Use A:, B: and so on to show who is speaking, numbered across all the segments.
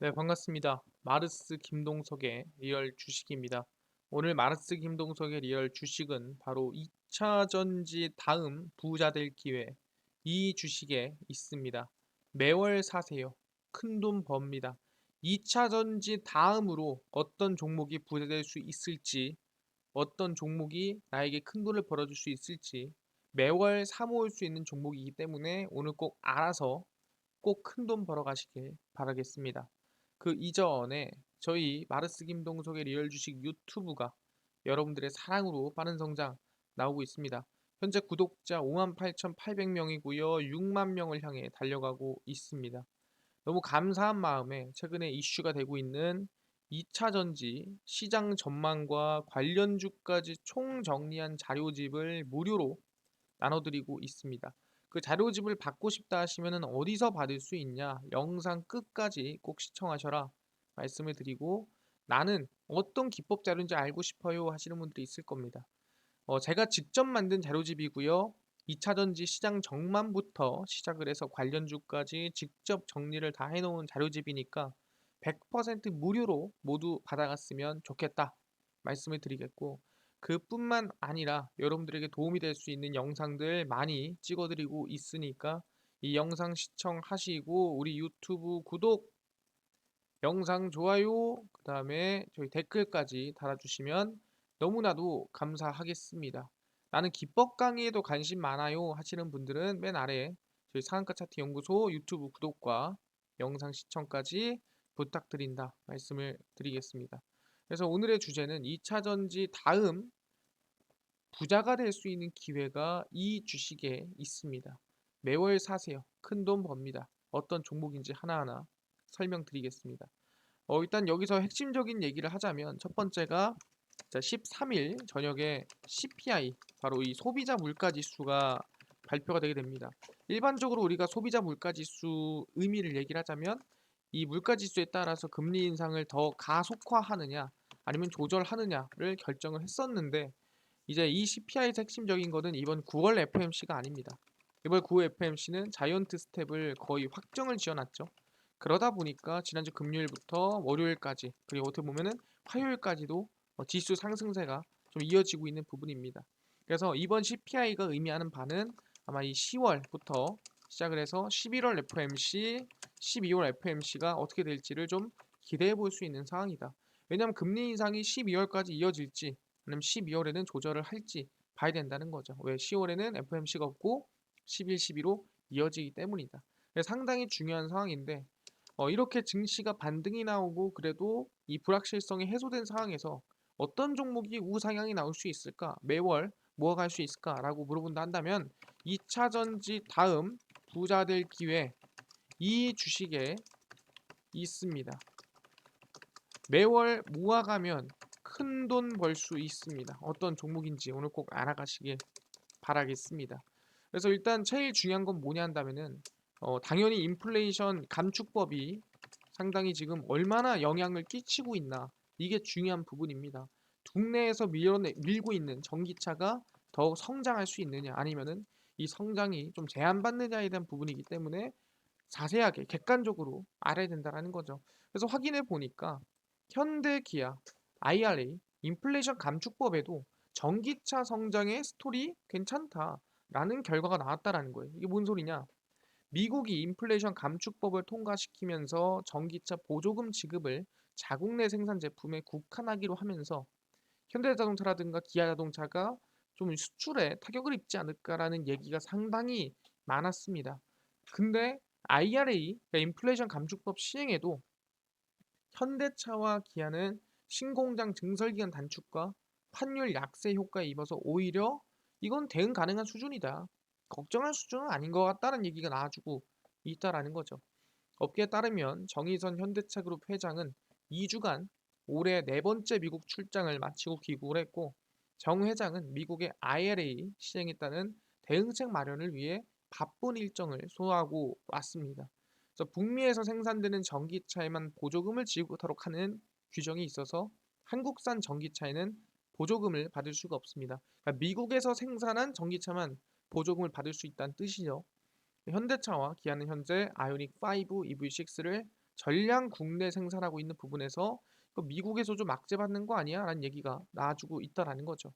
A: 네, 반갑습니다. 마르스 김동석의 리얼 주식입니다. 오늘 마르스 김동석의 리얼 주식은 바로 2차 전지 다음 부자 될 기회, 이 주식에 있습니다. 매월 사세요. 큰돈 법니다. 2차 전지 다음으로 어떤 종목이 부자 될 수 있을지, 어떤 종목이 나에게 큰 돈을 벌어줄 수 있을지 매월 사모을 수 있는 종목이기 때문에 오늘 꼭 알아서 꼭 큰 돈 벌어 가시길 바라겠습니다. 그 이전에 저희 마르스 김동석의 리얼 주식 유튜브가 여러분들의 사랑으로 빠른 성장 나오고 있습니다. 현재 구독자 58,800명이고요. 6만 명을 향해 달려가고 있습니다. 너무 감사한 마음에 최근에 이슈가 되고 있는 2차 전지 시장 전망과 관련주까지 총 정리한 자료집을 무료로 나눠드리고 있습니다. 그 자료집을 받고 싶다 하시면 어디서 받을 수 있냐? 영상 끝까지 꼭 시청하셔라 말씀을 드리고, 나는 어떤 기법 자료인지 알고 싶어요 하시는 분들이 있을 겁니다. 제가 직접 만든 자료집이고요. 2차 전지 시장 전망부터 시작을 해서 관련주까지 직접 정리를 다 해놓은 자료집이니까 100% 무료로 모두 받아갔으면 좋겠다 말씀을 드리겠고, 그뿐만 아니라 여러분들에게 도움이 될 수 있는 영상들 많이 찍어드리고 있으니까 이 영상 시청하시고 우리 유튜브 구독, 영상 좋아요, 그 다음에 저희 댓글까지 달아주시면 너무나도 감사하겠습니다. 나는 기법 강의에도 관심 많아요 하시는 분들은 맨 아래 저희 상한가 차트 연구소 유튜브 구독과 영상 시청까지 부탁드린다 말씀을 드리겠습니다. 그래서 오늘의 주제는 2차 전지 다음 부자가 될 수 있는 기회가 이 주식에 있습니다. 매월 사세요. 큰 돈 법니다. 어떤 종목인지 하나하나 설명드리겠습니다. 일단 여기서 핵심적인 얘기를 하자면 첫 번째가 13일 저녁에 CPI, 바로 이 소비자 물가 지수가 발표가 되게 됩니다. 일반적으로 우리가 소비자 물가 지수 의미를 얘기를 하자면 이 물가 지수에 따라서 금리 인상을 더 가속화하느냐 아니면 조절하느냐를 결정을 했었는데, 이제 이 CPI에서 핵심적인 거는 이번 9월 FMC가 아닙니다. 이번 9월 FMC는 자이언트 스텝을 거의 확정을 지어놨죠. 그러다 보니까 지난주 금요일부터 월요일까지, 그리고 어떻게 보면은 화요일까지도 지수 상승세가 좀 이어지고 있는 부분입니다. 그래서 이번 CPI가 의미하는 바는 아마 이 10월부터 시작을 해서 11월 FMC, 12월 FMC가 어떻게 될지를 좀 기대해 볼 수 있는 상황이다. 왜냐하면 금리 인상이 12월까지 이어질지 아니면 12월에는 조절을 할지 봐야 된다는 거죠. 왜 10월에는 FMC가 없고 11, 12로 이어지기 때문이다. 상당히 중요한 상황인데, 이렇게 증시가 반등이 나오고 그래도 이 불확실성이 해소된 상황에서 어떤 종목이 우상향이 나올 수 있을까? 매월 모아갈 수 있을까라고 물어본다 한다면 2차 전지 다음 부자 될 기회, 이 주식에 있습니다. 매월 모아가면 큰 돈 벌 수 있습니다. 어떤 종목인지 오늘 꼭 알아가시길 바라겠습니다. 그래서 일단 제일 중요한 건 뭐냐 한다면은 당연히 인플레이션 감축법이 상당히 지금 얼마나 영향을 끼치고 있나, 이게 중요한 부분입니다. 국내에서 밀고 있는 전기차가 더 성장할 수 있느냐 아니면은 이 성장이 좀 제한받느냐에 대한 부분이기 때문에 자세하게 객관적으로 알아야 된다는 거죠. 그래서 확인해 보니까 현대, 기아, IRA, 인플레이션 감축법에도 전기차 성장의 스토리 괜찮다라는 결과가 나왔다라는 거예요. 이게 뭔 소리냐? 미국이 인플레이션 감축법을 통과시키면서 전기차 보조금 지급을 자국 내 생산 제품에 국한하기로 하면서 현대자동차라든가 기아자동차가 좀 수출에 타격을 입지 않을까라는 얘기가 상당히 많았습니다. 근데 IRA, 그러니까 인플레이션 감축법 시행에도 현대차와 기아는 신공장 증설기간 단축과 환율 약세 효과에 입어서 오히려 이건 대응 가능한 수준이다, 걱정할 수준은 아닌 것 같다는 얘기가 나와주고 있다라는 거죠. 업계에 따르면 정의선 현대차그룹 회장은 2주간 올해 네 번째 미국 출장을 마치고 귀국을 했고, 정 회장은 미국의 IRA 시행에 따른 대응책 마련을 위해 바쁜 일정을 소화하고 왔습니다. 그래서 북미에서 생산되는 전기차에만 보조금을 지급하도록 하는 규정이 있어서 한국산 전기차에는 보조금을 받을 수가 없습니다. 그러니까 미국에서 생산한 전기차만 보조금을 받을 수 있다는 뜻이죠. 현대차와 기아는 현재 아이오닉 5 EV6를 전량 국내 생산하고 있는 부분에서 미국에서 좀 악재받는 거 아니야? 라는 얘기가 나와주고 있다라는 거죠.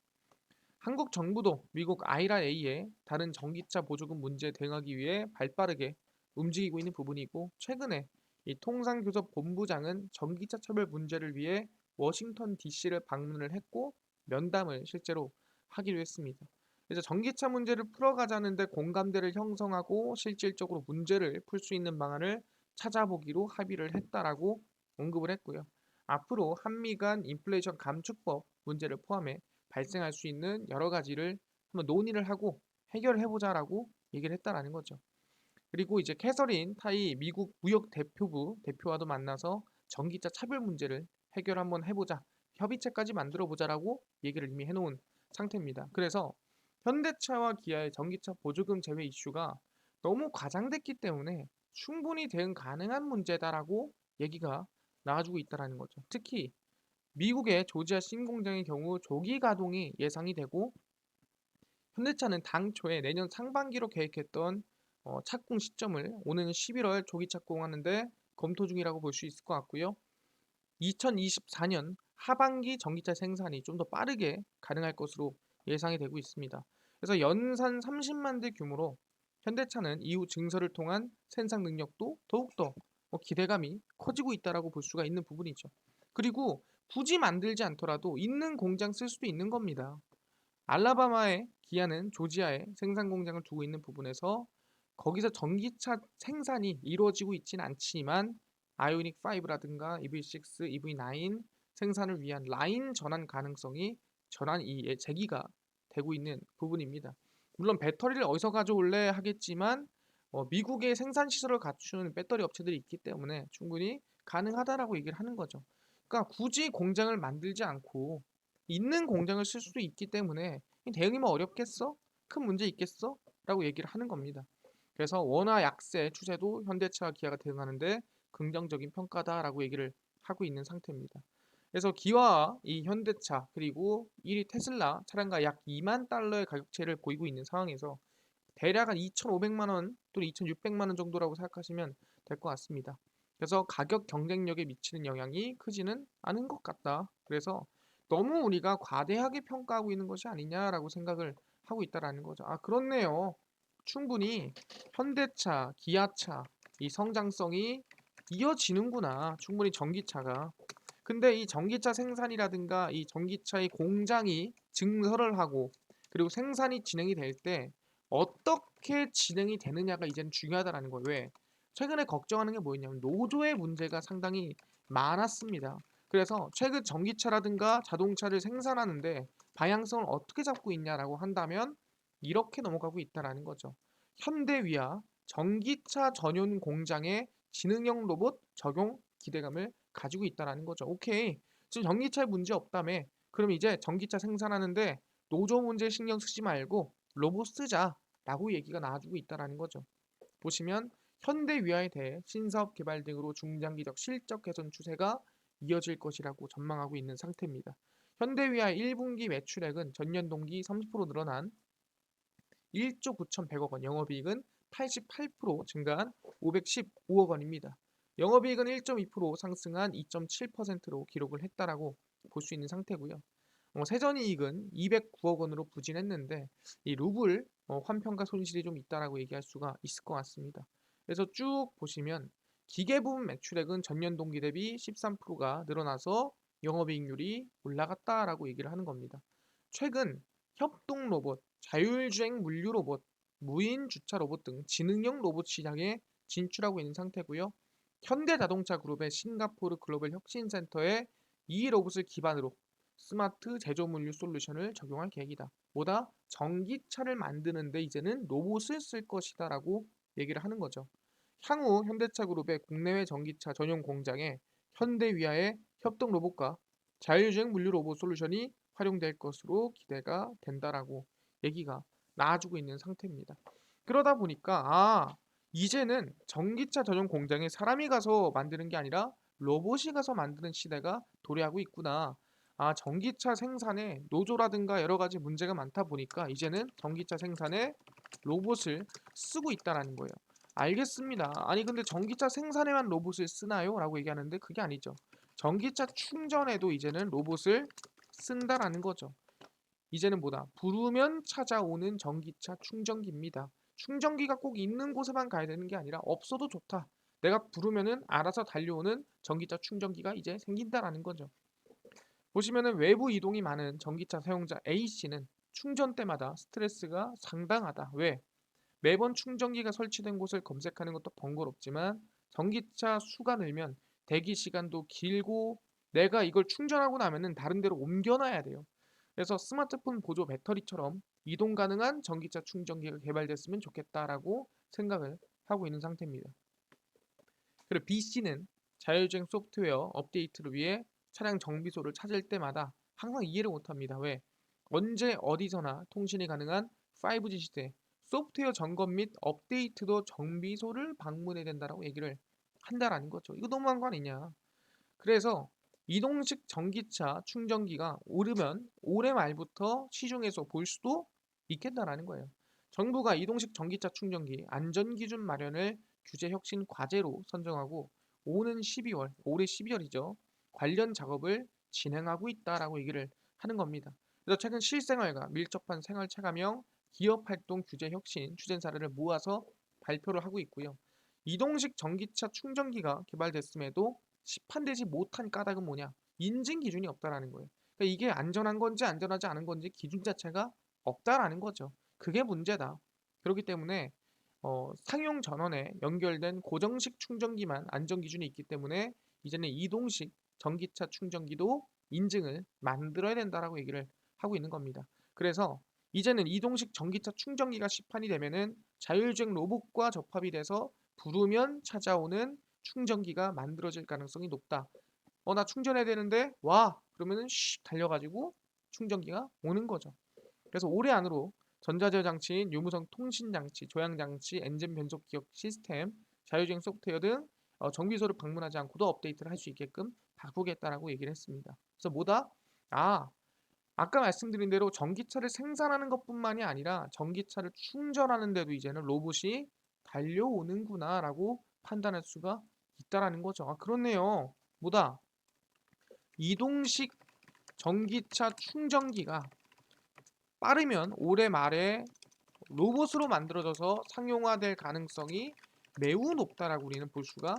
A: 한국 정부도 미국 IRA에 다른 전기차 보조금 문제에 대응하기 위해 발빠르게 움직이고 있는 부분이고, 최근에 이 통상교섭 본부장은 전기차 차별 문제를 위해 워싱턴 DC를 방문을 했고 면담을 실제로 하기로 했습니다. 그래서 전기차 문제를 풀어가자는데 공감대를 형성하고 실질적으로 문제를 풀 수 있는 방안을 찾아보기로 합의를 했다라고 언급을 했고요. 앞으로 한미 간 인플레이션 감축법 문제를 포함해 발생할 수 있는 여러 가지를 한번 논의를 하고 해결을 해보자라고 얘기를 했다라는 거죠. 그리고 이제 캐서린 타이 미국 무역 대표부 대표와도 만나서 전기차 차별 문제를 해결 한번 해보자, 협의체까지 만들어 보자라고 얘기를 이미 해놓은 상태입니다. 그래서 현대차와 기아의 전기차 보조금 제외 이슈가 너무 과장됐기 때문에 충분히 대응 가능한 문제다라고 얘기가 나와주고 있다라는 거죠. 특히 미국의 조지아 신공장의 경우 조기 가동이 예상이 되고, 현대차는 당초에 내년 상반기로 계획했던 착공 시점을 오는 11월 조기 착공하는데 검토 중이라고 볼 수 있을 것 같고요. 2024년 하반기 전기차 생산이 좀 더 빠르게 가능할 것으로 예상이 되고 있습니다. 그래서 연산 30만 대 규모로 현대차는 이후 증설을 통한 생산 능력도 더욱더 기대감이 커지고 있다라고 볼 수가 있는 부분이죠. 그리고 굳이 만들지 않더라도 있는 공장 쓸 수도 있는 겁니다. 알라바마의 기아는 조지아에 생산 공장을 두고 있는 부분에서 거기서 전기차 생산이 이루어지고 있진 않지만 아이오닉 5라든가 EV6, EV9 생산을 위한 라인 전환 가능성이 제기가 되고 있는 부분입니다. 물론 배터리를 어디서 가져올래 하겠지만 미국의 생산 시설을 갖춘 배터리 업체들이 있기 때문에 충분히 가능하다라고 얘기를 하는 거죠. 그러니까 굳이 공장을 만들지 않고 있는 공장을 쓸 수도 있기 때문에 대응이 뭐 어렵겠어? 큰 문제 있겠어? 라고 얘기를 하는 겁니다. 그래서 원화 약세 추세도 현대차와 기아가 대응하는데 긍정적인 평가다라고 얘기를 하고 있는 상태입니다. 그래서 기아와 이 현대차 그리고 1위 테슬라 차량과 약 2만 달러의 가격차를 보이고 있는 상황에서 대략 한 2,500만 원 또는 2,600만 원 정도라고 생각하시면 될 것 같습니다. 그래서 가격 경쟁력에 미치는 영향이 크지는 않은 것 같다. 그래서 너무 우리가 과대하게 평가하고 있는 것이 아니냐라고 생각을 하고 있다라는 거죠. 아, 그렇네요. 충분히 현대차, 기아차 이 성장성이 이어지는구나. 충분히 전기차가. 근데 이 전기차 생산이라든가 이 전기차의 공장이 증설을 하고 그리고 생산이 진행이 될 때 어떻게 진행이 되느냐가 이제는 중요하다라는 거예요. 왜? 최근에 걱정하는 게 뭐였냐면 노조의 문제가 상당히 많았습니다. 그래서 최근 전기차라든가 자동차를 생산하는데 방향성을 어떻게 잡고 있냐라고 한다면 이렇게 넘어가고 있다라는 거죠. 현대위아 전기차 전용 공장에 지능형 로봇 적용 기대감을 가지고 있다라는 거죠. 오케이. 지금 전기차에 문제 없다며. 그럼 이제 전기차 생산하는데 노조 문제 신경 쓰지 말고 로봇 쓰자라고 얘기가 나와주고 있다라는 거죠. 보시면 현대위아에 대해 신사업 개발 등으로 중장기적 실적 개선 추세가 이어질 것이라고 전망하고 있는 상태입니다. 현대위아의 1분기 매출액은 전년 동기 30% 늘어난 1조 9,100억 원, 영업이익은 88% 증가한 515억 원입니다. 영업이익은 1.2% 상승한 2.7%로 기록을 했다라고 볼 수 있는 상태고요. 세전이익은 209억 원으로 부진했는데 이 루블 환평가 손실이 좀 있다라고 얘기할 수가 있을 것 같습니다. 그래서 쭉 보시면 기계 부분 매출액은 전년 동기 대비 13%가 늘어나서 영업이익률이 올라갔다라고 얘기를 하는 겁니다. 최근 협동 로봇, 자율주행 물류 로봇, 무인 주차 로봇 등 지능형 로봇 시장에 진출하고 있는 상태고요. 현대자동차 그룹의 싱가포르 글로벌 혁신센터에 이 로봇을 기반으로 스마트 제조 물류 솔루션을 적용할 계획이다. 뭐다? 전기차를 만드는데 이제는 로봇을 쓸 것이다라고 얘기를 하는 거죠. 향후 현대차 그룹의 국내외 전기차 전용 공장에 현대위아의 협동 로봇과 자율주행 물류 로봇 솔루션이 활용될 것으로 기대가 된다라고 얘기가 나와주고 있는 상태입니다. 그러다 보니까 이제는 전기차 전용 공장에 사람이 가서 만드는 게 아니라 로봇이 가서 만드는 시대가 도래하고 있구나. 전기차 생산에 노조라든가 여러 가지 문제가 많다 보니까 이제는 전기차 생산에 로봇을 쓰고 있다라는 거예요. 알겠습니다. 아니 근데 전기차 생산에만 로봇을 쓰나요? 라고 얘기하는데 그게 아니죠. 전기차 충전에도 이제는 로봇을 쓴다라는 거죠. 이제는 뭐다? 부르면 찾아오는 전기차 충전기입니다. 충전기가 꼭 있는 곳에만 가야 되는 게 아니라 없어도 좋다. 내가 부르면은 알아서 달려오는 전기차 충전기가 이제 생긴다라는 거죠. 보시면은 외부 이동이 많은 전기차 사용자 A씨는 충전 때마다 스트레스가 상당하다. 왜? 매번 충전기가 설치된 곳을 검색하는 것도 번거롭지만 전기차 수가 늘면 대기 시간도 길고 내가 이걸 충전하고 나면은 다른 데로 옮겨놔야 돼요. 그래서 스마트폰 보조 배터리처럼 이동 가능한 전기차 충전기가 개발됐으면 좋겠다라고 생각을 하고 있는 상태입니다. 그리고 B씨는 자율주행 소프트웨어 업데이트를 위해 차량 정비소를 찾을 때마다 항상 이해를 못합니다. 왜? 언제 어디서나 통신이 가능한 5G 시대 소프트웨어 점검 및 업데이트도 정비소를 방문해야 된다라고 얘기를 한다라는 거죠. 이거 너무한 거 아니냐. 그래서 이동식 전기차 충전기가 오르면 올해 말부터 시중에서 볼 수도 있겠다라는 거예요. 정부가 이동식 전기차 충전기 안전기준 마련을 규제 혁신 과제로 선정하고 오는 12월, 올해 12월이죠. 관련 작업을 진행하고 있다라고 얘기를 하는 겁니다. 그래서 최근 실생활과 밀접한 생활 체감형 기업 활동 규제 혁신 추진 사례를 모아서 발표를 하고 있고요. 이동식 전기차 충전기가 개발됐음에도 시판되지 못한 까닭은 뭐냐? 인증 기준이 없다라는 거예요. 그러니까 이게 안전한 건지 안전하지 않은 건지 기준 자체가 없다라는 거죠. 그게 문제다. 그렇기 때문에 상용 전원에 연결된 고정식 충전기만 안전 기준이 있기 때문에 이제는 이동식 전기차 충전기도 인증을 만들어야 된다라고 얘기를 하고 있는 겁니다. 그래서 이제는 이동식 전기차 충전기가 시판이 되면은 자율주행 로봇과 접합이 돼서 부르면 찾아오는 충전기가 만들어질 가능성이 높다. 나 충전해야 되는데 와 그러면은 슉 달려가지고 충전기가 오는 거죠. 그래서 올해 안으로 전자제어 장치인 유무선 통신 장치, 조향 장치, 엔진 변속 기억 시스템, 자율주행 소프트웨어 등 정비소를 방문하지 않고도 업데이트를 할 수 있게끔 바꾸겠다라고 얘기를 했습니다. 그래서 뭐다? 아, 아까 말씀드린 대로 전기차를 생산하는 것뿐만이 아니라 전기차를 충전하는 데도 이제는 로봇이 달려오는구나라고 판단할 수가 있다라는 거죠. 아, 그렇네요. 뭐다? 이동식 전기차 충전기가 빠르면 올해 말에 로봇으로 만들어져서 상용화될 가능성이 매우 높다라고 우리는 볼 수가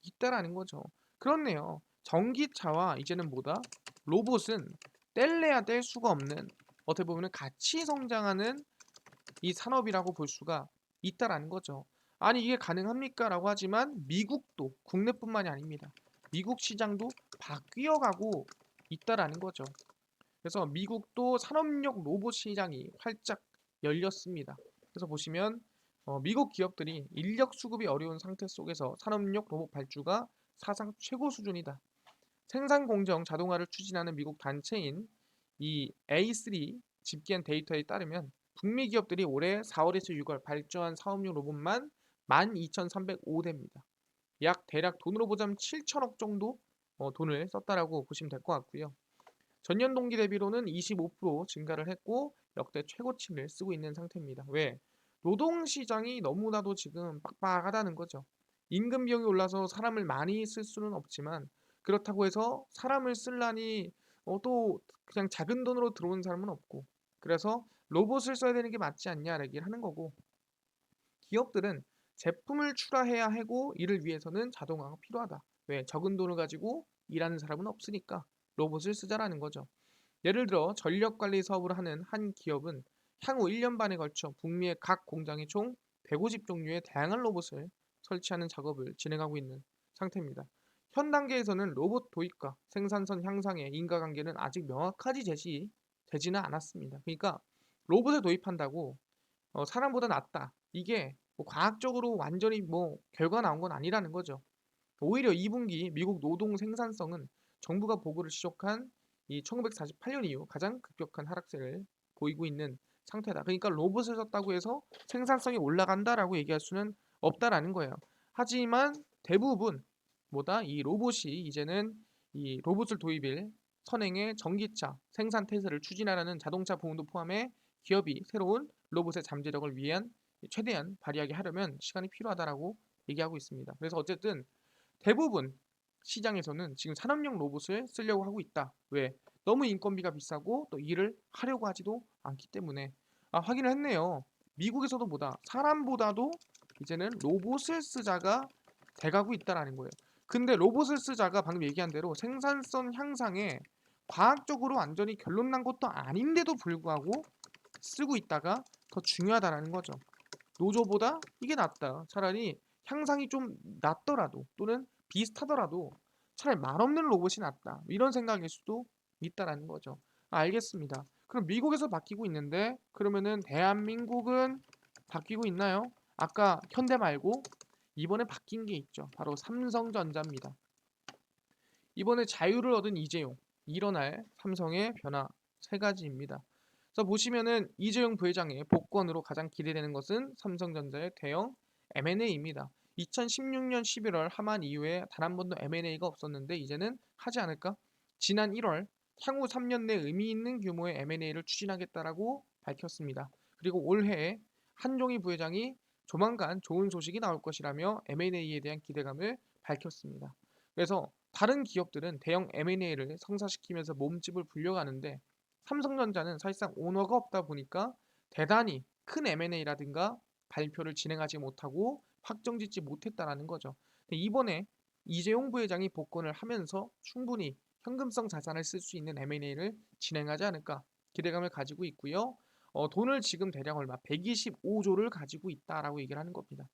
A: 있다라는 거죠. 그렇네요. 전기차와 이제는 뭐다? 로봇은 뗄래야 뗄 수가 없는 어떻게 보면 같이 성장하는 이 산업이라고 볼 수가 있다라는 거죠. 아니 이게 가능합니까? 라고 하지만 미국도 국내뿐만이 아닙니다. 미국 시장도 바뀌어가고 있다라는 거죠. 그래서 미국도 산업용 로봇 시장이 활짝 열렸습니다. 그래서 보시면 미국 기업들이 인력 수급이 어려운 상태 속에서 산업용 로봇 발주가 사상 최고 수준이다. 생산 공정 자동화를 추진하는 미국 단체인 이 A3 집계한 데이터에 따르면 북미 기업들이 올해 4월에서 6월 발주한 사업용 로봇만 12,305대입니다. 약 대략 돈으로 보자면 7천억 정도 돈을 썼다라고 보시면 될 것 같고요. 전년 동기 대비로는 25% 증가를 했고 역대 최고치를 쓰고 있는 상태입니다. 왜? 노동 시장이 너무나도 지금 빡빡하다는 거죠. 임금 비용이 올라서 사람을 많이 쓸 수는 없지만 그렇다고 해서 사람을 쓸라니 또 그냥 작은 돈으로 들어오는 사람은 없고 그래서 로봇을 써야 되는 게 맞지 않냐 얘기를 하는 거고 기업들은 제품을 출하해야 하고 이를 위해서는 자동화가 필요하다. 왜? 적은 돈을 가지고 일하는 사람은 없으니까 로봇을 쓰자라는 거죠. 예를 들어 전력 관리 사업을 하는 한 기업은 향후 1년 반에 걸쳐 북미의 각 공장에 총 150종류의 다양한 로봇을 설치하는 작업을 진행하고 있는 상태입니다. 현 단계에서는 로봇 도입과 생산선 향상의 인과관계는 아직 명확하게 제시되지는 않았습니다. 그러니까 로봇을 도입한다고 사람보다 낫다. 이게 뭐 과학적으로 완전히 뭐 결과 나온 건 아니라는 거죠. 오히려 2분기 미국 노동 생산성은 정부가 보고를 시작한 이 1948년 이후 가장 급격한 하락세를 보이고 있는 상태다. 그러니까 로봇을 썼다고 해서 생산성이 올라간다라고 얘기할 수는 없다라는 거예요. 하지만 대부분 뭐다 이 로봇이 이제는 이 로봇을 도입일 선행의 전기차 생산 태세를 추진하라는 자동차 보험도 포함해 기업이 새로운 로봇의 잠재력을 위한 최대한 발휘하게 하려면 시간이 필요하다라고 얘기하고 있습니다. 그래서 어쨌든 대부분 시장에서는 지금 산업용 로봇을 쓰려고 하고 있다. 왜? 너무 인건비가 비싸고 또 일을 하려고 하지도 않기 때문에. 확인을 했네요. 미국에서도 뭐다? 사람보다도 이제는 로봇을 쓰자가 돼가고 있다라는 거예요. 근데 로봇을 쓰자가 방금 얘기한 대로 생산성 향상에 과학적으로 완전히 결론 난 것도 아닌데도 불구하고 쓰고 있다가 더 중요하다라는 거죠. 노조보다 이게 낫다. 차라리 향상이 좀 낮더라도 또는 비슷하더라도 차라리 말 없는 로봇이 낫다. 이런 생각일 수도 있다라는 거죠. 알겠습니다. 그럼 미국에서 바뀌고 있는데 그러면은 대한민국은 바뀌고 있나요? 아까 현대 말고 이번에 바뀐 게 있죠. 바로 삼성전자입니다. 이번에 자유를 얻은 이재용, 일어날 삼성의 변화 세 가지입니다. 그래서 보시면은 이재용 부회장의 복권으로 가장 기대되는 것은 삼성전자의 대형 M&A입니다. 2016년 11월 하만 이후에 단 한 번도 M&A가 없었는데 이제는 하지 않을까? 지난 1월 향후 3년 내 의미 있는 규모의 M&A를 추진하겠다라고 밝혔습니다. 그리고 올해 한종희 부회장이 조만간 좋은 소식이 나올 것이라며 M&A에 대한 기대감을 밝혔습니다. 그래서 다른 기업들은 대형 M&A를 성사시키면서 몸집을 불려가는데 삼성전자는 사실상 오너가 없다 보니까 대단히 큰 M&A라든가 발표를 진행하지 못하고 확정짓지 못했다라는 거죠. 근데 이번에 이재용 부회장이 복권을 하면서 충분히 현금성 자산을 쓸 수 있는 M&A를 진행하지 않을까 기대감을 가지고 있고요. 돈을 지금 대략 얼마? 125조를 가지고 있다라고 얘기를 하는 겁니다.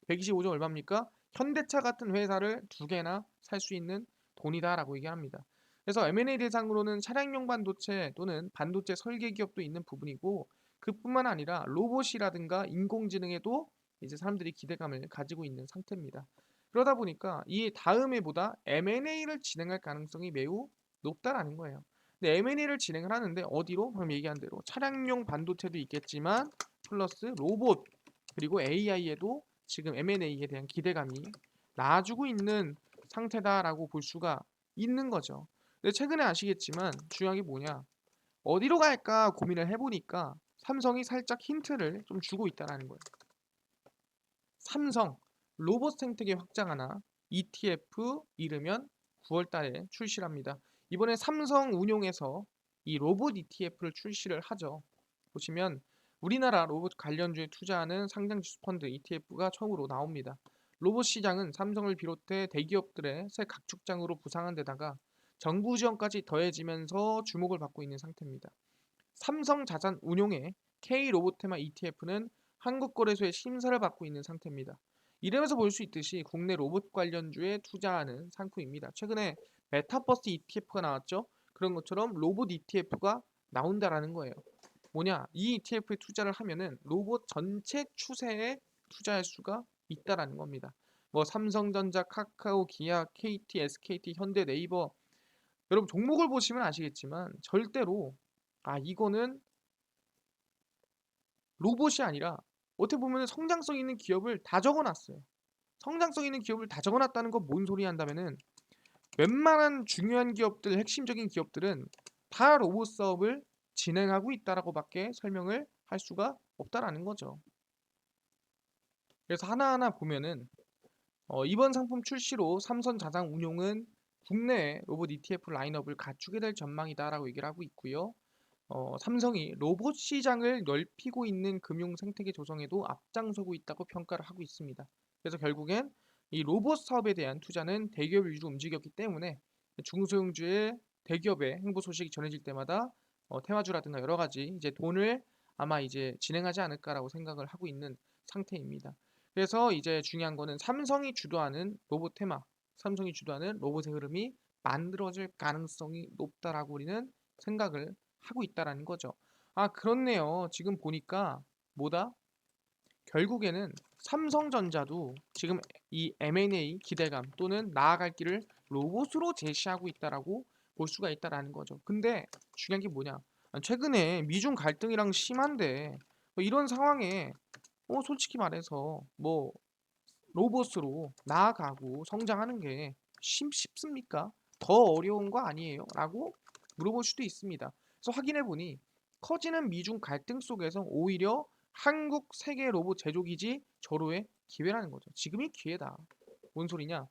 A: 125조 얼마입니까? 현대차 같은 회사를 두 개나 살 수 있는 돈이다라고 얘기합니다. 그래서 M&A 대상으로는 차량용 반도체 또는 반도체 설계 기업도 있는 부분이고 그뿐만 아니라 로봇이라든가 인공지능에도 이제 사람들이 기대감을 가지고 있는 상태입니다. 그러다 보니까 이 다음 해보다 M&A를 진행할 가능성이 매우 높다라는 거예요. 근데 M&A를 진행을 하는데 어디로? 방금 얘기한 대로 차량용 반도체도 있겠지만 플러스 로봇 그리고 AI에도 지금 M&A에 대한 기대감이 나아지고 있는 상태다라고 볼 수가 있는 거죠. 근데 최근에 아시겠지만 중요한 게 뭐냐? 어디로 갈까 고민을 해보니까 삼성이 살짝 힌트를 좀 주고 있다는 거예요. 삼성 로봇 생태계 확장하나 ETF 이르면 9월 달에 출시합니다. 이번에 삼성 운용에서 이 로봇 ETF를 출시를 하죠. 보시면 우리나라 로봇 관련주에 투자하는 상장지수 펀드 ETF가 처음으로 나옵니다. 로봇 시장은 삼성을 비롯해 대기업들의 새 각축장으로 부상한 데다가 정부 지원까지 더해지면서 주목을 받고 있는 상태입니다. 삼성자산운용의 K로봇테마 ETF는 한국거래소의 심사를 받고 있는 상태입니다. 이름에서 볼 수 있듯이 국내 로봇 관련주에 투자하는 상품입니다. 최근에 메타버스 ETF가 나왔죠. 그런 것처럼 로봇 ETF가 나온다라는 거예요. 뭐냐? 이 ETF에 투자를 하면은 로봇 전체 추세에 투자할 수가 있다라는 겁니다. 뭐 삼성전자, 카카오, 기아, KT, SKT, 현대, 네이버 여러분 종목을 보시면 아시겠지만 절대로 이거는 로봇이 아니라 어떻게 보면 성장성 있는 기업을 다 적어놨어요. 성장성 있는 기업을 다 적어놨다는 건 뭔 소리 한다면은 웬만한 중요한 기업들, 핵심적인 기업들은 다 로봇 사업을 진행하고 있다라고밖에 설명을 할 수가 없다라는 거죠. 그래서 하나하나 보면은 이번 상품 출시로 삼성자산운용은 국내 로봇 ETF 라인업을 갖추게 될 전망이다라고 얘기를 하고 있고요. 삼성이 로봇 시장을 넓히고 있는 금융 생태계 조성에도 앞장서고 있다고 평가를 하고 있습니다. 그래서 결국엔 이 로봇 사업에 대한 투자는 대기업 위주로 움직였기 때문에 중소형주의 대기업의 행보 소식이 전해질 때마다 테마주라든가 여러 가지 이제 돈을 아마 이제 진행하지 않을까라고 생각을 하고 있는 상태입니다. 그래서 이제 중요한 거는 삼성이 주도하는 로봇 테마, 삼성이 주도하는 로봇의 흐름이 만들어질 가능성이 높다라고 우리는 생각을 하고 있다라는 거죠. 그렇네요. 지금 보니까 뭐다? 결국에는 삼성전자도 지금 이 M&A 기대감 또는 나아갈 길을 로봇으로 제시하고 있다라고 볼 수가 있다라는 거죠. 근데 중요한 게 뭐냐? 최근에 미중 갈등이랑 심한데 뭐 이런 상황에 솔직히 말해서 뭐 로봇으로 나아가고 성장하는 게 쉽습니까? 더 어려운 거 아니에요? 라고 물어볼 수도 있습니다. 그래서 확인해 보니 커지는 미중 갈등 속에서 오히려 한국 세계 로봇 제조 기지 절호의 기회라는 거죠. 지금이 기회다. 뭔 소리냐?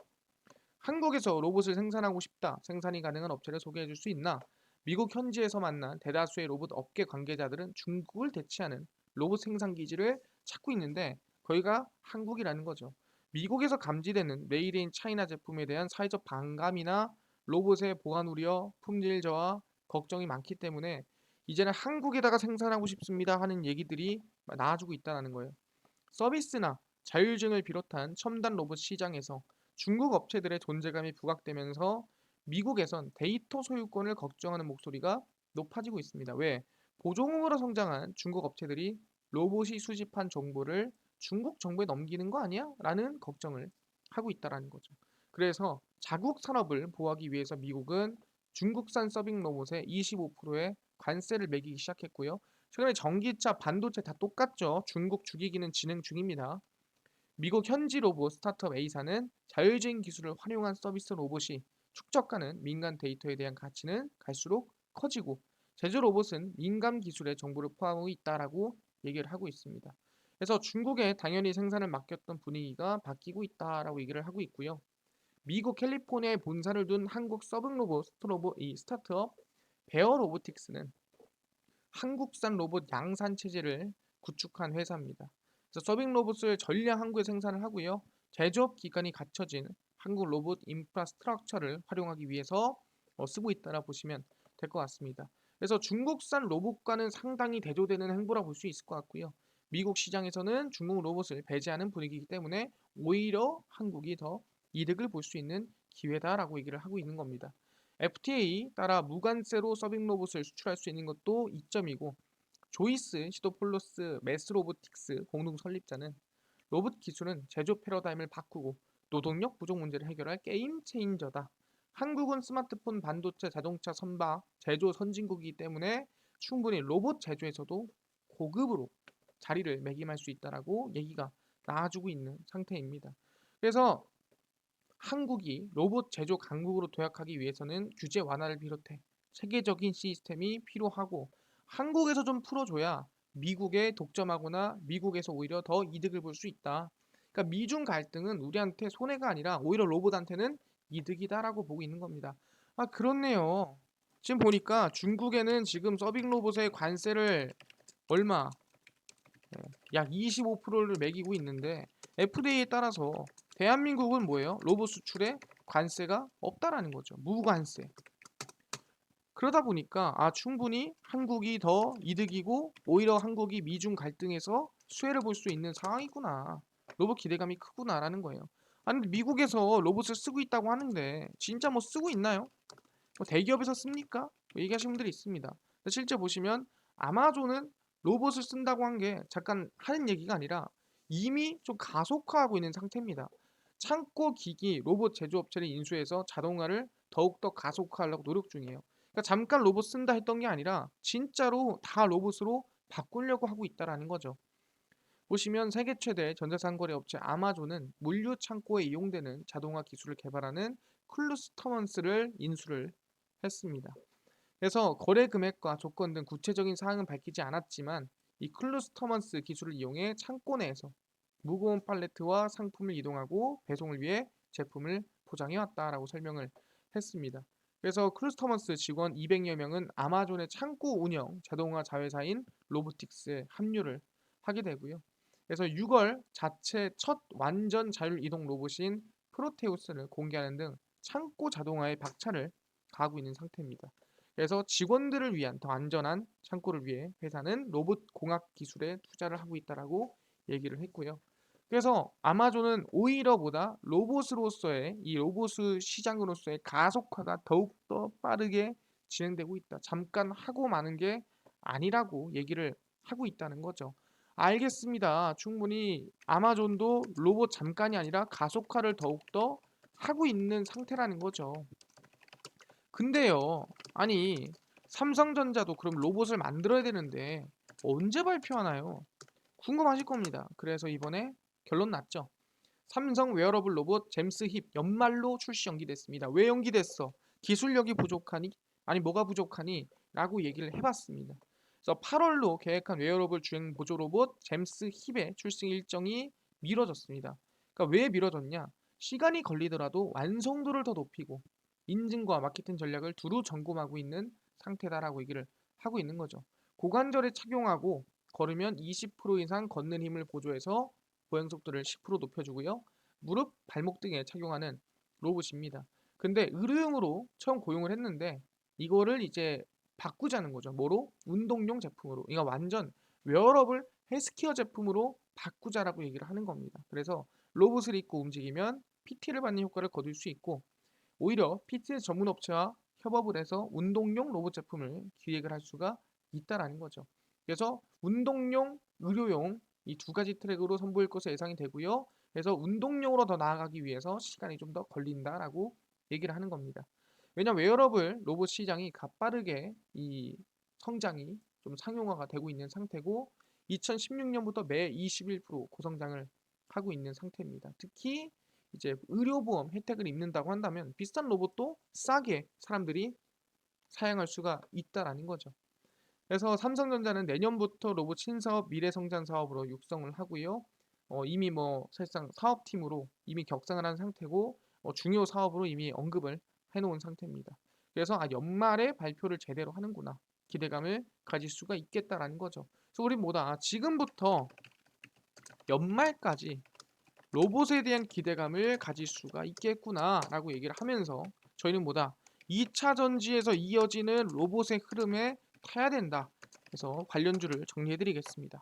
A: 한국에서 로봇을 생산하고 싶다. 생산이 가능한 업체를 소개해 줄 수 있나? 미국 현지에서 만난 대다수의 로봇 업계 관계자들은 중국을 대체하는 로봇 생산 기지를 찾고 있는데 거기가 한국이라는 거죠. 미국에서 감지되는 메이드 인 차이나 제품에 대한 사회적 반감이나 로봇의 보안 우려, 품질 저하 걱정이 많기 때문에 이제는 한국에다가 생산하고 싶습니다 하는 얘기들이 나와주고 있다는 거예요. 서비스나 자율주행을 비롯한 첨단 로봇 시장에서 중국 업체들의 존재감이 부각되면서 미국에선 데이터 소유권을 걱정하는 목소리가 높아지고 있습니다. 왜? 보조공으로 성장한 중국 업체들이 로봇이 수집한 정보를 중국 정부에 넘기는 거 아니야? 라는 걱정을 하고 있다는 거죠. 그래서 자국 산업을 보호하기 위해서 미국은 중국산 서빙 로봇에 25%의 관세를 매기기 시작했고요. 최근에 전기차, 반도체 다 똑같죠. 중국 죽이기는 진행 중입니다. 미국 현지 로봇 스타트업 A사는 자율주행 기술을 활용한 서비스 로봇이 축적하는 민간 데이터에 대한 가치는 갈수록 커지고 제조 로봇은 민간 기술의 정보를 포함하고 있다라고 얘기를 하고 있습니다. 그래서 중국에 당연히 생산을 맡겼던 분위기가 바뀌고 있다라고 얘기를 하고 있고요. 미국 캘리포니아에 본사를 둔 한국 서빙 로봇 이 스타트업 베어 로보틱스는 한국산 로봇 양산 체제를 구축한 회사입니다. 그래서 서빙 로봇을 전량 한국에 생산을 하고요. 제조업 기간이 갖춰진 한국 로봇 인프라스트럭처를 활용하기 위해서 쓰고 있다라 보시면 될 것 같습니다. 그래서 중국산 로봇과는 상당히 대조되는 행보라 볼 수 있을 것 같고요. 미국 시장에서는 중국 로봇을 배제하는 분위기이기 때문에 오히려 한국이 더 이득을 볼 수 있는 기회다라고 얘기를 하고 있는 겁니다. FTA 따라 무관세로 서빙 로봇을 수출할 수 있는 것도 이점이고 조이스 시도폴로스 매스 로보틱스 공동 설립자는 로봇 기술은 제조 패러다임을 바꾸고 노동력 부족 문제를 해결할 게임 체인저다. 한국은 스마트폰, 반도체, 자동차 선박 제조 선진국이기 때문에 충분히 로봇 제조에서도 고급으로 자리를 매김할 수 있다라고 얘기가 나와주고 있는 상태입니다. 그래서 한국이 로봇 제조 강국으로 도약하기 위해서는 규제 완화를 비롯해 체계적인 시스템이 필요하고 한국에서 좀 풀어줘야 미국에 독점하거나 미국에서 오히려 더 이득을 볼 수 있다. 그러니까 미중 갈등은 우리한테 손해가 아니라 오히려 로봇한테는 이득이다라고 보고 있는 겁니다. 아, 그렇네요. 지금 보니까 중국에는 지금 서빙 로봇의 관세를 얼마 약 25%를 매기고 있는데 FDA에 따라서 대한민국은 뭐예요? 로봇 수출에 관세가 없다라는 거죠. 무관세. 그러다 보니까 충분히 한국이 더 이득이고 오히려 한국이 미중 갈등에서 수혜를 볼 수 있는 상황이구나. 로봇 기대감이 크구나라는 거예요. 아니 미국에서 로봇을 쓰고 있다고 하는데 진짜 뭐 쓰고 있나요? 뭐 대기업에서 씁니까? 뭐 얘기하시는 분들이 있습니다. 실제 보시면 아마존은 로봇을 쓴다고 한 게 잠깐 하는 얘기가 아니라 이미 좀 가속화하고 있는 상태입니다. 창고 기기 로봇 제조업체를 인수해서 자동화를 더욱더 가속화하려고 노력 중이에요. 그러니까 잠깐 로봇 쓴다 했던 게 아니라 진짜로 다 로봇으로 바꾸려고 하고 있다라는 거죠. 보시면 세계 최대 전자상거래 업체 아마존은 물류 창고에 이용되는 자동화 기술을 개발하는 클루스터먼스를 인수를 했습니다. 그래서 거래 금액과 조건 등 구체적인 사항은 밝히지 않았지만 이 클루스터먼스 기술을 이용해 창고 내에서 무거운 팔레트와 상품을 이동하고 배송을 위해 제품을 포장해 왔다라고 설명을 했습니다. 그래서 클루스터먼스 직원 200여 명은 아마존의 창고 운영 자동화 자회사인 로보틱스에 합류를 하게 되고요. 그래서 6월 자체 첫 완전 자율 이동 로봇인 프로테우스를 공개하는 등 창고 자동화에 박차를 가하고 있는 상태입니다. 그래서 직원들을 위한 더 안전한 창고를 위해 회사는 로봇 공학 기술에 투자를 하고 있다라고 얘기를 했고요. 그래서 아마존은 오히려보다 로봇으로서의 이 로봇 시장으로서의 가속화가 더욱더 빠르게 진행되고 있다. 잠깐 하고 마는 게 아니라고 얘기를 하고 있다는 거죠. 알겠습니다. 충분히 아마존도 로봇 잠깐이 아니라 가속화를 더욱더 하고 있는 상태라는 거죠. 근데요, 아니, 삼성전자도 그럼 로봇을 만들어야 되는데 언제 발표하나요? 궁금하실 겁니다. 그래서 이번에 결론 났죠. 삼성 웨어러블 로봇 잼스 힙 연말로 출시 연기됐습니다. 왜 연기됐어? 기술력이 부족하니? 아니 뭐가 부족하니? 라고 얘기를 해봤습니다. 그래서 8월로 계획한 웨어러블 주행 보조 로봇 잼스 힙의 출시 일정이 미뤄졌습니다. 그러니까 왜 미뤄졌냐? 시간이 걸리더라도 완성도를 더 높이고 인증과 마케팅 전략을 두루 점검하고 있는 상태다라고 얘기를 하고 있는 거죠. 고관절에 착용하고 걸으면 20% 이상 걷는 힘을 보조해서 보행 속도를 10% 높여주고요. 무릎, 발목 등에 착용하는 로봇입니다. 근데 의료용으로 처음 고용을 했는데 이거를 이제 바꾸자는 거죠. 뭐로? 운동용 제품으로. 이거 완전 웨어러블 헬스케어 제품으로 바꾸자라고 얘기를 하는 겁니다. 그래서 로봇을 입고 움직이면 PT를 받는 효과를 거둘 수 있고 오히려 피트니스 전문 업체와 협업을 해서 운동용 로봇 제품을 기획을 할 수가 있다라는 거죠. 그래서 운동용, 의료용 이 두 가지 트랙으로 선보일 것으로 예상이 되고요. 그래서 운동용으로 더 나아가기 위해서 시간이 좀 더 걸린다라고 얘기를 하는 겁니다. 왜냐하면 웨어러블 로봇 시장이 가빠르게 이 성장이 좀 상용화가 되고 있는 상태고 2016년부터 매 21% 고성장을 하고 있는 상태입니다. 특히 이제 의료보험 혜택을 입는다고 한다면 비싼 로봇도 싸게 사람들이 사용할 수가 있다라는 거죠. 그래서 삼성전자는 내년부터 로봇 신사업 미래성장 사업으로 육성을 하고요. 이미 뭐 사실상 사업팀으로 이미 격상을 한 상태고 중요 사업으로 이미 언급을 해놓은 상태입니다. 그래서 연말에 발표를 제대로 하는구나 기대감을 가질 수가 있겠다라는 거죠. 그래서 우리 뭐다 지금부터 연말까지 로봇에 대한 기대감을 가질 수가 있겠구나라고 얘기를 하면서 저희는 뭐다 2차 전지에서 이어지는 로봇의 흐름에 타야 된다. 그래서 관련주를 정리해드리겠습니다.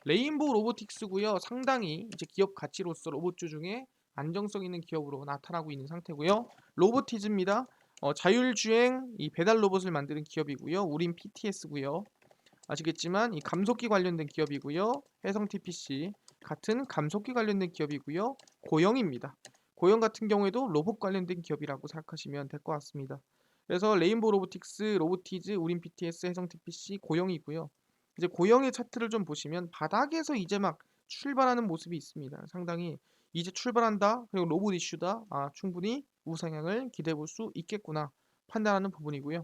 A: 레인보우 로보틱스고요. 상당히 이제 기업 가치로서 로봇주 중에 안정성 있는 기업으로 나타나고 있는 상태고요. 로보티즈입니다. 자율주행 이 배달 로봇을 만드는 기업이고요. 우린 PTS고요. 아시겠지만 이 감속기 관련된 기업이고요. 해성 TPC 같은 감속기 관련된 기업이고요. 고영입니다. 고영 같은 경우에도 로봇 관련된 기업이라고 생각하시면 될 것 같습니다. 그래서 레인보우 로보틱스, 로보티즈, 우린 PTS, 해성 TPC, 고영이고요. 이제 고영의 차트를 좀 보시면 바닥에서 이제 막 출발하는 모습이 있습니다. 상당히 이제 출발한다. 그리고 로봇 이슈다. 충분히 우상향을 기대해 볼 수 있겠구나 판단하는 부분이고요.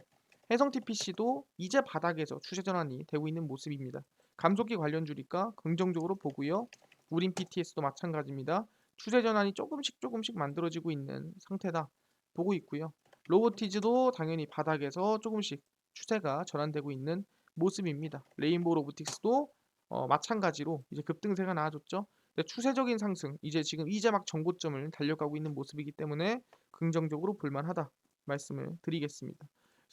A: 해성 TPC도 이제 바닥에서 추세 전환이 되고 있는 모습입니다. 감속기 관련주니까 긍정적으로 보고요. 우린 PTS도 마찬가지입니다. 추세 전환이 조금씩 만들어지고 있는 상태다 보고 있고요. 로보티즈도 당연히 바닥에서 조금씩 추세가 전환되고 있는 모습입니다. 레인보우 로보틱스도 마찬가지로 이제 급등세가 나와줬죠. 추세적인 상승 이제 막 정고점을 달려가고 있는 모습이기 때문에 긍정적으로 볼만하다 말씀을 드리겠습니다.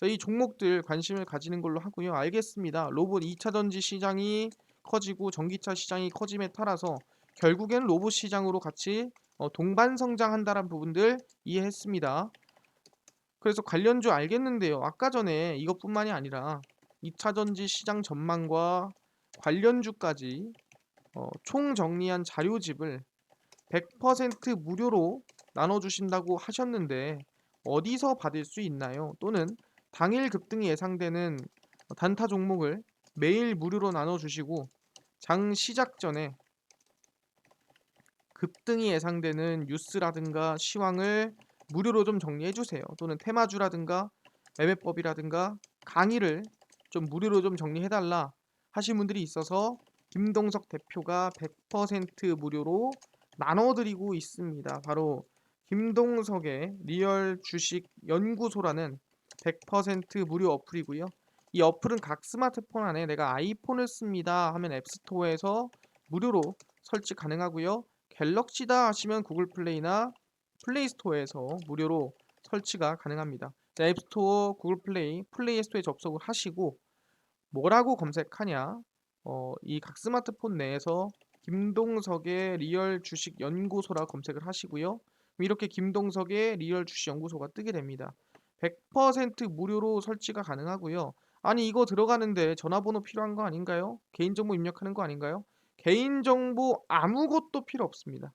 A: 이 종목들 관심을 가지는 걸로 하고요. 알겠습니다. 로봇 2차 전지 시장이 커지고 전기차 시장이 커짐에 따라서 결국엔 로봇 시장으로 같이 동반 성장한다는 부분들 이해했습니다. 그래서 관련주 알겠는데요. 아까 전에 이것뿐만이 아니라 2차 전지 시장 전망과 관련주까지 총정리한 자료집을 100% 무료로 나눠주신다고 하셨는데 어디서 받을 수 있나요? 또는 당일 급등이 예상되는 단타 종목을 매일 무료로 나눠주시고 장 시작 전에 급등이 예상되는 뉴스라든가 시황을 무료로 좀 정리해 주세요. 또는 테마주라든가 매매법이라든가 강의를 좀 무료로 좀 정리해 달라 하신 분들이 있어서 김동석 대표가 100% 무료로 나눠드리고 있습니다. 바로 김동석의 리얼 주식 연구소라는 100% 무료 어플이고요. 이 어플은 각 스마트폰 안에 내가 아이폰을 씁니다 하면 앱스토어에서 무료로 설치 가능하고요. 갤럭시다 하시면 구글 플레이나 플레이 스토어에서 무료로 설치가 가능합니다. 앱스토어, 구글 플레이, 플레이 스토어에 접속을 하시고 뭐라고 검색하냐? 이 각 스마트폰 내에서 김동석의 리얼 주식 연구소라 검색을 하시고요. 이렇게 김동석의 리얼 주식 연구소가 뜨게 됩니다. 100% 무료로 설치가 가능하고요. 아니 이거 들어가는데 전화번호 필요한 거 아닌가요? 개인정보 입력하는 거 아닌가요? 개인정보 아무것도 필요 없습니다.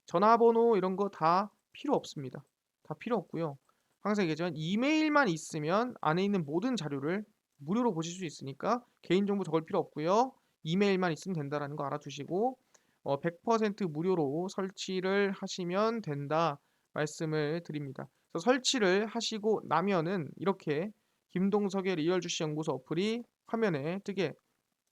A: 전화번호 이런 거 다 필요 없습니다. 다 필요 없고요. 항상 얘기하지만 이메일만 있으면 안에 있는 모든 자료를 무료로 보실 수 있으니까 개인정보 적을 필요 없고요. 이메일만 있으면 된다라는 거 알아두시고 100% 무료로 설치를 하시면 된다 말씀을 드립니다. 그래서 설치를 하시고 나면은 이렇게 김동석의 리얼 주식 연구소 어플이 화면에 뜨게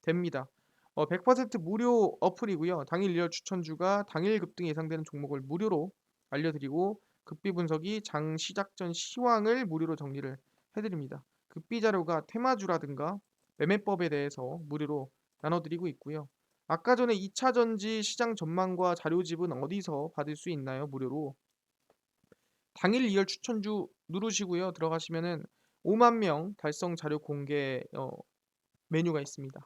A: 됩니다. 100% 무료 어플이고요. 당일 리얼 추천주가 당일 급등이 예상되는 종목을 무료로 알려드리고 급비 분석이 장 시작 전 시황을 무료로 정리를 해드립니다. 급비 자료가 테마주라든가 매매법에 대해서 무료로 나눠드리고 있고요. 아까 전에 2차 전지 시장 전망과 자료집은 어디서 받을 수 있나요? 무료로. 당일 리얼 추천주 누르시고요. 들어가시면은 5만 명 달성 자료 공개 메뉴가 있습니다.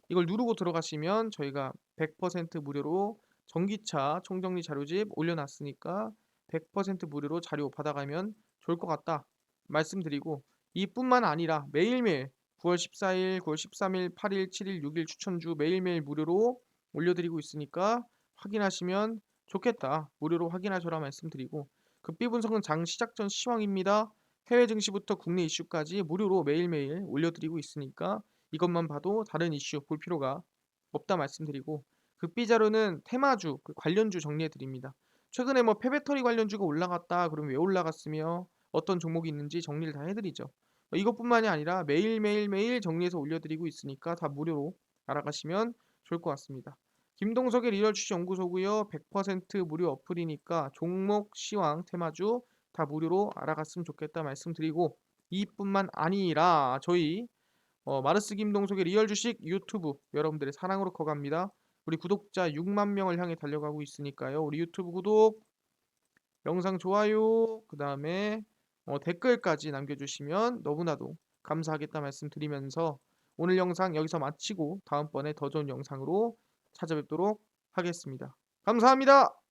A: 이걸 누르고 들어가시면 저희가 100% 무료로 전기차 총정리 자료집 올려놨으니까 100% 무료로 자료 받아가면 좋을 것 같다 말씀드리고 이뿐만 아니라 매일매일 9월 14일, 9월 13일, 8일, 7일, 6일 추천주 매일매일 무료로 올려드리고 있으니까 확인하시면 좋겠다. 무료로 확인하셔라 말씀드리고 급비 분석은 장 시작 전 시황입니다. 해외 증시부터 국내 이슈까지 무료로 매일매일 올려드리고 있으니까 이것만 봐도 다른 이슈 볼 필요가 없다 말씀드리고 극비 자료는 테마주 관련주 정리해 드립니다. 최근에 뭐 폐배터리 관련주가 올라갔다 그러면 왜 올라갔으며 어떤 종목이 있는지 정리를 다 해드리죠. 이것뿐만이 아니라 매일 정리해서 올려드리고 있으니까 다 무료로 알아가시면 좋을 것 같습니다. 김동석의 리얼 주식 연구소고요. 100% 무료 어플이니까 종목, 시황, 테마주 다 무료로 알아갔으면 좋겠다 말씀드리고 이뿐만 아니라 저희 마르스 김동석의 리얼 주식 유튜브 여러분들의 사랑으로 커갑니다. 우리 구독자 6만 명을 향해 달려가고 있으니까요. 우리 유튜브 구독, 영상 좋아요, 그 다음에 댓글까지 남겨주시면 너무나도 감사하겠다 말씀드리면서 오늘 영상 여기서 마치고 다음번에 더 좋은 영상으로 찾아뵙도록 하겠습니다. 감사합니다.